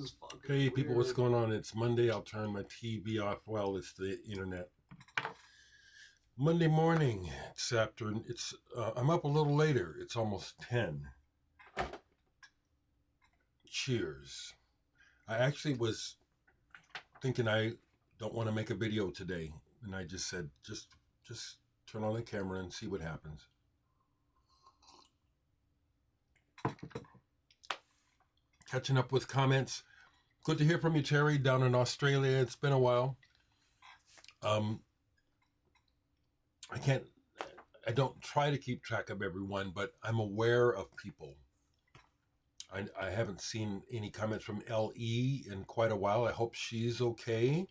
is fucking Hey people, weird. what's going on? It's Monday. I'll turn my TV off while it's the internet. Monday morning. I'm up a little later. It's almost 10. Cheers. I actually was thinking I don't want to make a video today, and I just said just turn on the camera and see what happens. Catching up with comments. Good to hear from you, Terry, down in Australia. It's been a while. I don't try to keep track of everyone, but I'm aware of people. I haven't seen any comments from LE in quite a while. I hope she's okay.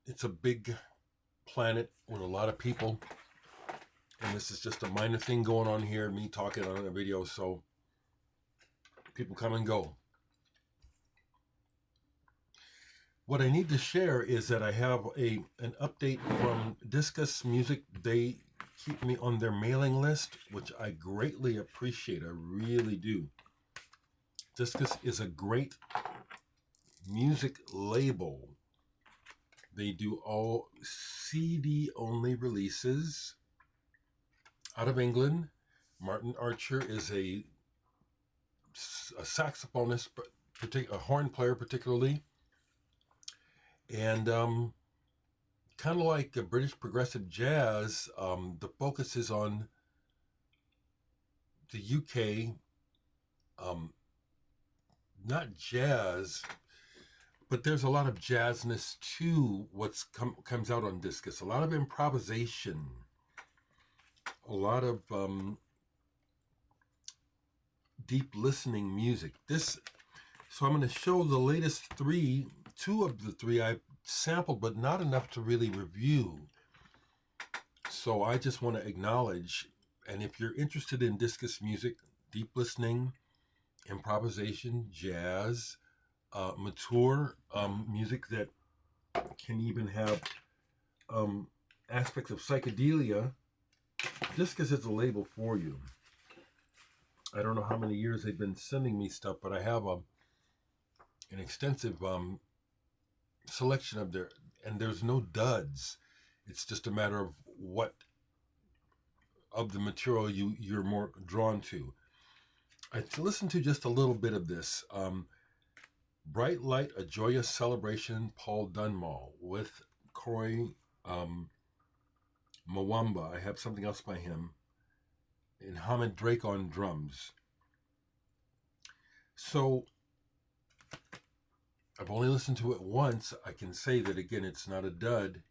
It's a big planet with a lot of people, and this is just a minor thing going on here, me talking on a video, so people come and go. What I need to share is that I have an update from Discus Music. They keep me on their mailing list, which I greatly appreciate. I really do. Discus is a great music label. They do all CD-only releases out of England. Martin Archer is a saxophonist, a horn player particularly. And kind of like a British progressive jazz, the focus is on the UK, not jazz, but there's a lot of jazzness to what's comes out on Discus. A lot of improvisation, a lot of deep listening music. So I'm going to show the latest two of the three I've sampled, but not enough to really review. So I just want to acknowledge, and if you're interested in Discus music, deep listening, improvisation, jazz, mature music that can even have aspects of psychedelia, Discus is a label for you. I don't know how many years they've been sending me stuff, but I have an extensive selection of and there's no duds. It's just a matter of what of the material you're more drawn to. I listened to just a little bit of this. Bright Light, A Joyous Celebration, Paul Dunmall, with Corey Mwamba. I have something else by him. And Hamid Drake on drums. So I've only listened to it once. I can say that, again, it's not a dud.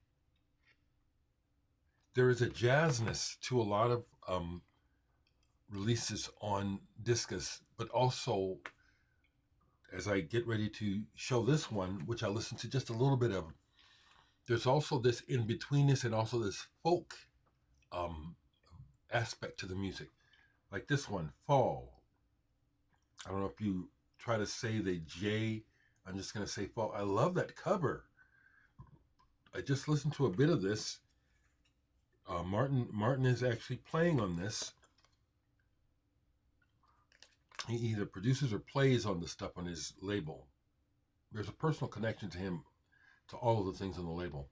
There is a jazzness to a lot of releases on Discus, but also, as I get ready to show this one, which I listened to just a little bit of, there's also this in-betweenness and also this folk aspect to the music. Like this one, Fall. I don't know if you try to say the J, I'm just going to say Fall. I love that cover. I just listened to a bit of this. Martin is actually playing on this. He either produces or plays on the stuff on his label. There's a personal connection to him, to all of the things on the label.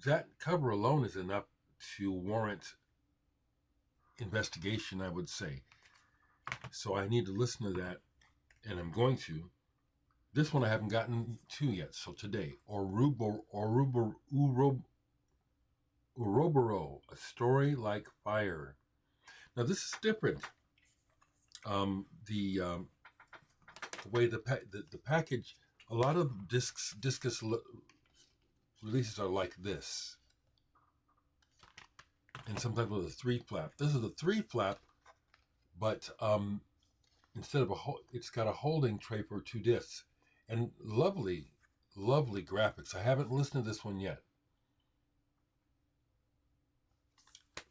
That cover alone is enough to warrant investigation, I would say. So I need to listen to that, and I'm going to. This one I haven't gotten to yet, so today. Uroboro, A Story Like Fire. Now this is different. The way the package, a lot of Discus releases are like this, and sometimes with a 3-flap. This is a 3-flap, but instead of it's got a holding tray for 2 discs, and lovely graphics. I haven't listened to this one yet,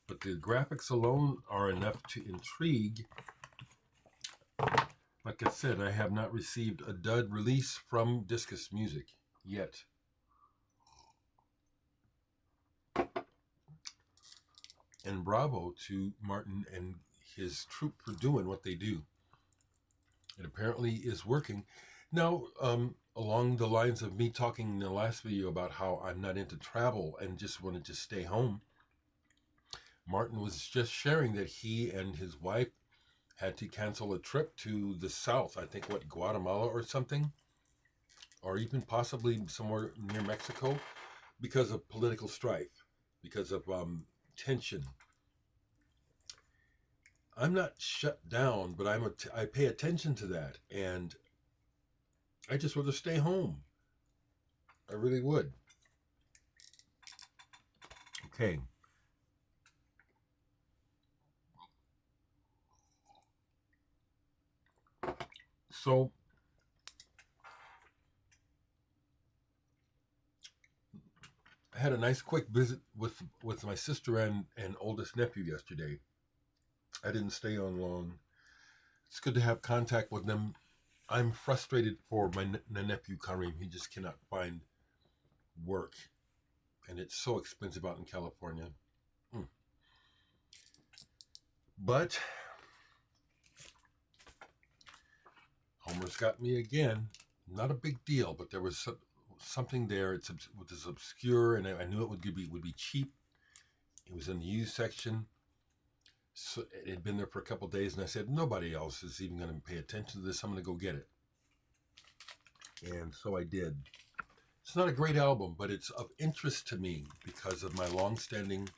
but the graphics alone are enough to intrigue. Like I said, I have not received a dud release from Discus Music yet. And bravo to Martin and his troupe for doing what they do. It apparently is working. Now, along the lines of me talking in the last video about how I'm not into travel and just wanted to stay home, Martin was just sharing that he and his wife had to cancel a trip to the south, I think, Guatemala or something, or even possibly somewhere near Mexico, because of political strife, because of tension. I'm not shut down, but I pay attention to that, and I just rather stay home. I really would. Okay. So I had a nice quick visit with my sister and oldest nephew yesterday. I didn't stay on long. It's good to have contact with them. I'm frustrated for my nephew Karim. He just cannot find work, and it's so expensive out in California. But Homer's got me again. Not a big deal, but there was something there. It was obscure, and I knew it would be cheap. It was in the used section. So it had been there for a couple of days, and I said, nobody else is even going to pay attention to this. I'm going to go get it. And so I did. It's not a great album, but it's of interest to me because of my long-standing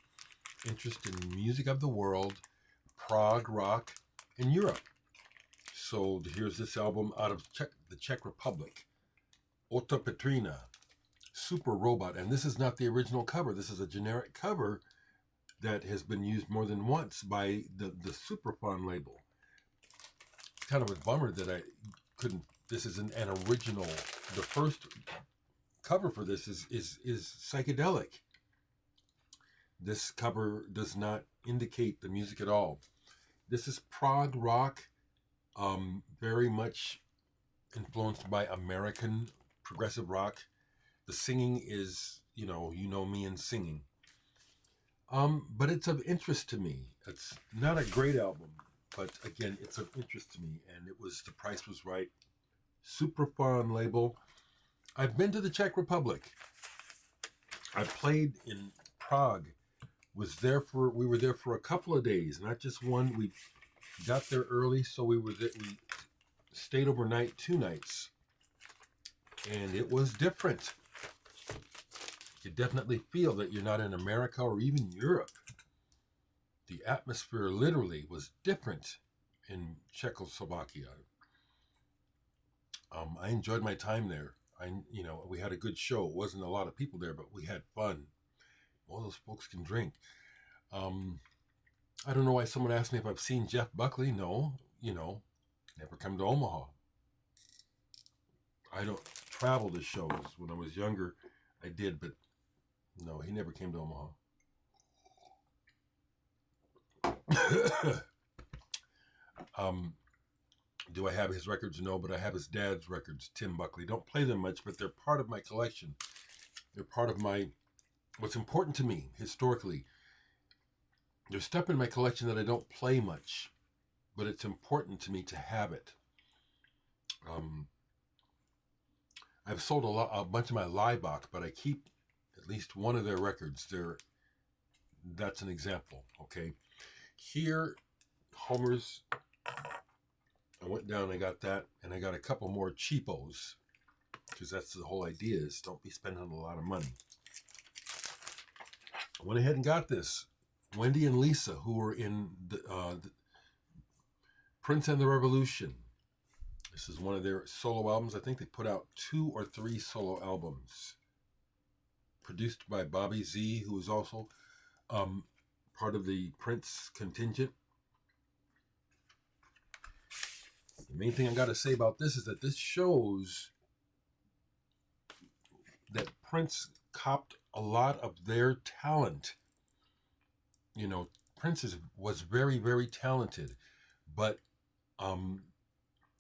interest in music of the world, prog rock, and Europe. So here's this album out of the Czech Republic, Petřina, Super Robot. And this is not the original cover. This is a generic cover that has been used more than once by the Superfon label. It's kind of a bummer that I couldn't. This isn't an original. The first cover for this is psychedelic. This cover does not indicate the music at all. This is prog rock, very much influenced by American progressive rock. The singing is, you know me and singing. But it's of interest to me. It's not a great album, but again, it's of interest to me, and the price was right. Superfon label. I've been to the Czech Republic. I played in Prague. We were there for a couple of days, not just one. We got there early, so we stayed overnight 2 nights, and it was different. You definitely feel that you're not in America or even Europe. The atmosphere literally was different in Czechoslovakia. I enjoyed my time there. We had a good show. It wasn't a lot of people there, but we had fun. All those folks can drink. I don't know why someone asked me if I've seen Jeff Buckley. No, never come to Omaha. I don't travel to shows. When I was younger, I did, but no, he never came to Omaha. Do I have his records? No, but I have his dad's records, Tim Buckley. Don't play them much, but they're part of my collection. They're part of what's important to me historically. There's stuff in my collection that I don't play much, but it's important to me to have it. I've sold a bunch of my live box, but I keep at least one of their records. That's an example, okay? Here, Homer's, I went down and I got that, and I got a couple more cheapos, because that's the whole idea, is don't be spending a lot of money. I went ahead and got this. Wendy and Lisa, who were in the Prince and the Revolution. This is one of their solo albums. I think they put out 2 or 3 solo albums. Produced by Bobby Z, who is also part of the Prince contingent. The main thing I got to say about this is that this shows that Prince copped a lot of their talent. Prince was very, very talented, but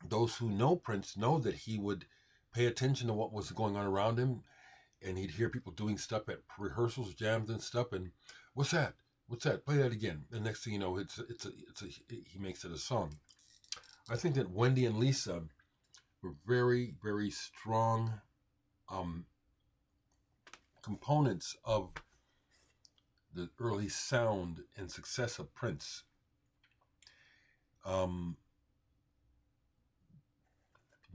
those who know Prince know that he would pay attention to what was going on around him, and he'd hear people doing stuff at rehearsals, jams and stuff, and what's that? What's that? Play that again. The next thing you know, he makes it a song. I think that Wendy and Lisa were very, very strong components of the early sound and success of Prince.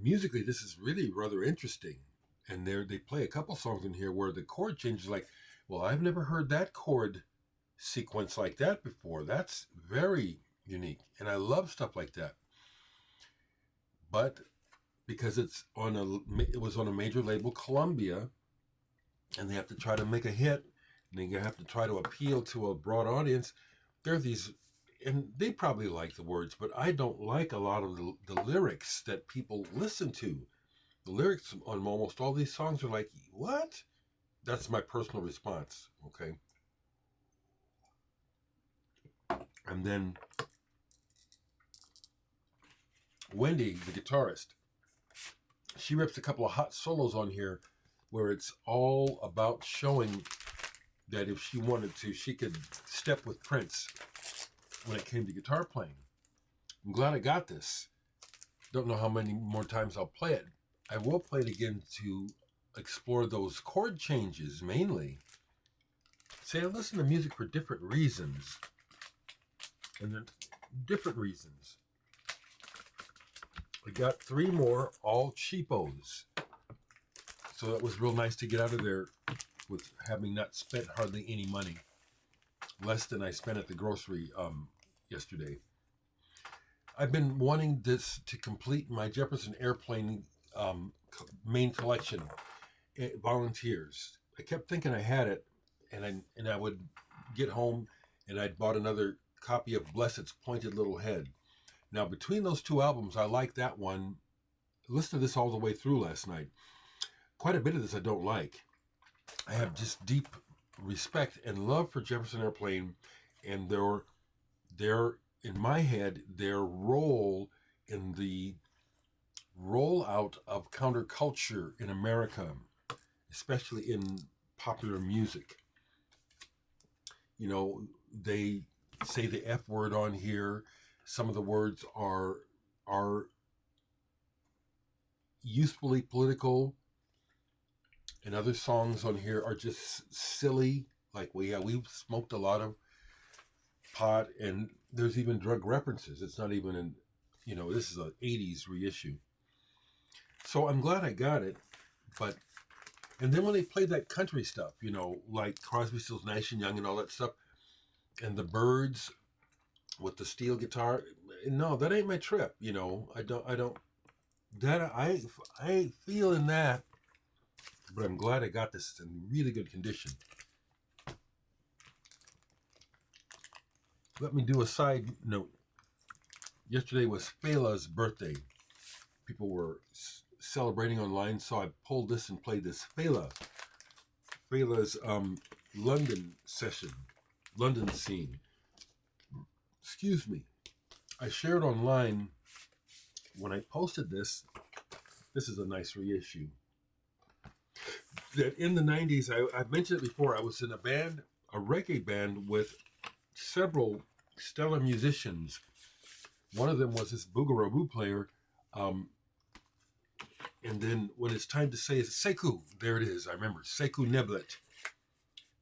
Musically, this is really rather interesting. And they play a couple songs in here where the chord changes like, well, I've never heard that chord sequence like that before. That's very unique. And I love stuff like that. But because it was on a major label, Columbia, and they have to try to make a hit, and they have to try to appeal to a broad audience, there are these, and they probably like the words, but I don't like a lot of the lyrics that people listen to. The lyrics on almost all these songs are like, what? That's my personal response, okay? And then Wendy, the guitarist, she rips a couple of hot solos on here where it's all about showing that if she wanted to, she could step with Prince when it came to guitar playing. I'm glad I got this. Don't know how many more times I'll play it. I will play it again to explore those chord changes mainly. See, I listen to music for different reasons. And then different reasons. I got 3 more, all cheapos. So that was real nice to get out of there with having not spent hardly any money. Less than I spent at the grocery yesterday. I've been wanting this to complete my Jefferson Airplane main collection. Volunteers. I kept thinking I had it, and I would get home and I'd bought another copy of Blessed's Pointed Little Head. Now, between those 2 albums, I like that one. I listened to this all the way through last night. Quite a bit of this I don't like. I have just deep respect and love for Jefferson Airplane and their in my head, their role in the rollout of counterculture in America, especially in popular music. You know, they say the F word on here. Some of the words are usefully political, and other songs on here are just silly. Like we've smoked a lot of pot, and there's even drug references. It's not even in, this is an 80s reissue. So I'm glad I got it, and then when they played that country stuff, like Crosby, Stills, Nash and Young and all that stuff, and the Byrds with the steel guitar, no, that ain't my trip. I feel in that, but I'm glad I got this. It's in really good condition. Let me do a side note. Yesterday was Fela's birthday. People were celebrating online, so I pulled this and played this. Fela's London scene. Excuse me. I shared online when I posted this. This is a nice reissue. That in the 90s, I've mentioned it before, I was in a reggae band with several stellar musicians. One of them was this Boogaroo player. And then when it's time to say it, Sekou, there it is, I remember, Sekou Neblet.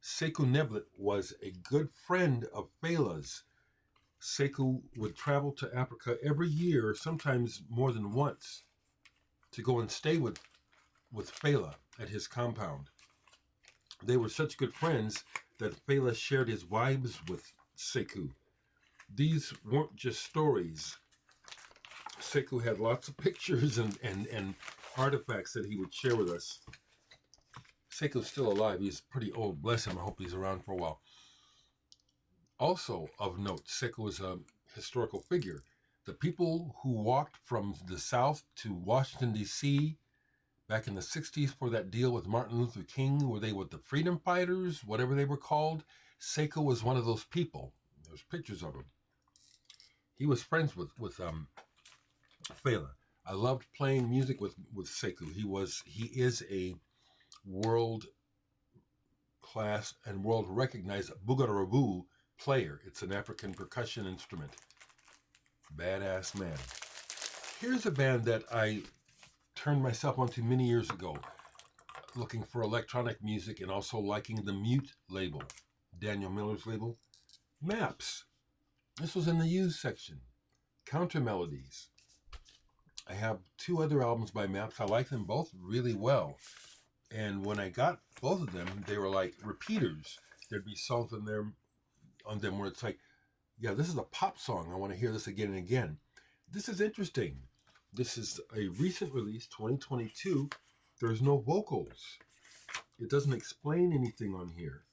Sekou Neblet was a good friend of Fela's. Sekou would travel to Africa every year, sometimes more than once, to go and stay with Fela at his compound. They were such good friends that Fela shared his wives with Sekou. These weren't just stories. Sekou had lots of pictures and artifacts that he would share with us. Sekou's still alive. He's pretty old. Bless him. I hope he's around for a while. Also of note, Sekou is a historical figure. The people who walked from the South to Washington, D.C. back in the 60s for that deal with Martin Luther King, where they were the freedom fighters, whatever they were called, Sekou was one of those people. There's pictures of him. He was friends with Fela. I loved playing music with Sekou. He is a world class and world recognized Boogaroo player. It's an African percussion instrument. Badass man. Here's a band that I turned myself onto many years ago, looking for electronic music and also liking the Mute label, Daniel Miller's label. Maps. This was in the used section. Counter Melodies. I have 2 other albums by Maps. I like them both really well. And when I got both of them, they were like repeaters. There'd be songs on them where it's like, yeah, this is a pop song. I want to hear this again and again. This is interesting. This is a recent release, 2022. There's no vocals. It doesn't explain anything on here.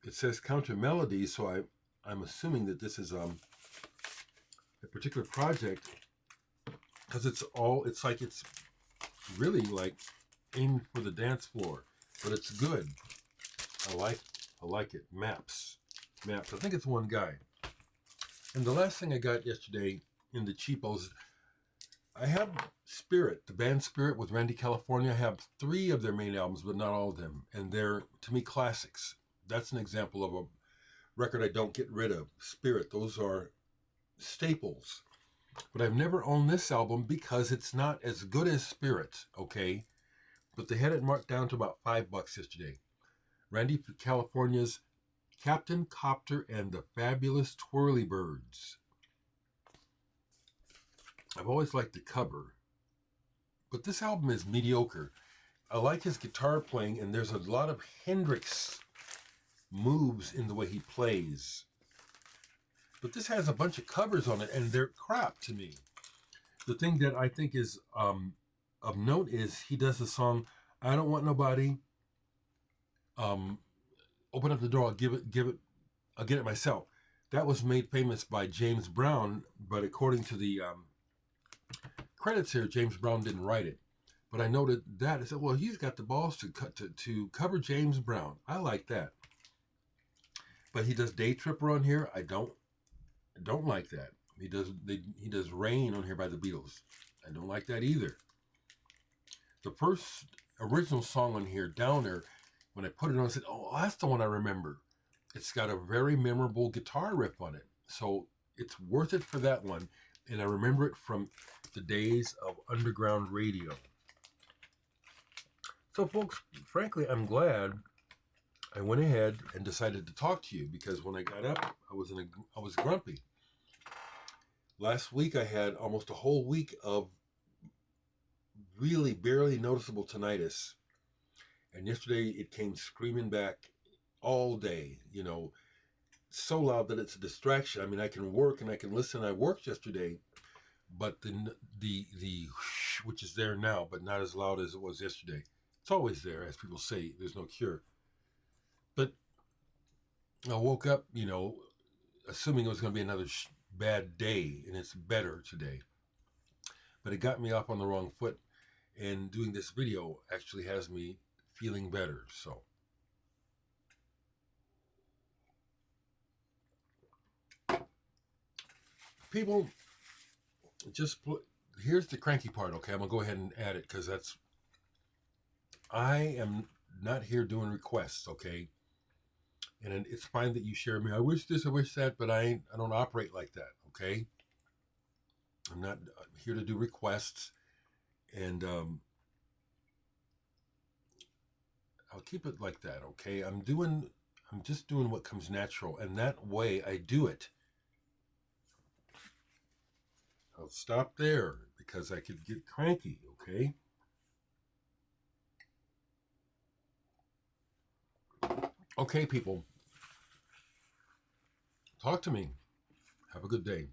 It says Counter Melodies, so I'm assuming that this is a particular project, because it's really like aimed for the dance floor, but it's good. I like it. Maps. I think it's one guy. And the last thing I got yesterday in the cheapos, I have Spirit, the band Spirit with Randy California. I have 3 of their main albums, but not all of them. And they're, to me, classics. That's an example of a record I don't get rid of. Spirit, those are staples. But I've never owned this album because it's not as good as Spirit, okay? But they had it marked down to about $5 yesterday. Randy California's Captain Kopter and the Fabulous Twirly Birds. I've always liked the cover, but this album is mediocre. I like his guitar playing, and there's a lot of Hendrix moves in the way he plays. But this has a bunch of covers on it, and they're crap to me. The thing that I think is of note is he does the song, I Don't Want Nobody, Open Up the Door, I'll get it myself. That was made famous by James Brown, but according to the credits here, James Brown didn't write it. But I noted that. I said, well, he's got the balls to cover James Brown. I like that. But he does Day Tripper on here. I don't like that. He does Rain on here by the Beatles. I don't like that either. The first original song on here, Downer, when I put it on, I said, oh, that's the one I remember. It's got a very memorable guitar riff on it. So it's worth it for that one. And I remember it from the days of underground radio. So folks, frankly, I'm glad I went ahead and decided to talk to you, because when I got up, I was grumpy. Last week I had almost a whole week of really barely noticeable tinnitus. And yesterday it came screaming back all day, so loud that it's a distraction. I mean, I can work and I can listen. I worked yesterday, but the which is there now, but not as loud as it was yesterday. It's always there, as people say. There's no cure. But I woke up, assuming it was going to be another bad day, and it's better today. But it got me off on the wrong foot, and doing this video actually has me feeling better. So people, here's the cranky part, okay? I'm going to go ahead and add it, because I am not here doing requests, okay? And it's fine that you share me. I wish this, I wish that, but I don't operate like that, okay? I'm not here to do requests, and I'll keep it like that, okay? I'm just doing what comes natural, and that way I do it. I'll stop there because I could get cranky, okay? Okay, people. Talk to me. Have a good day.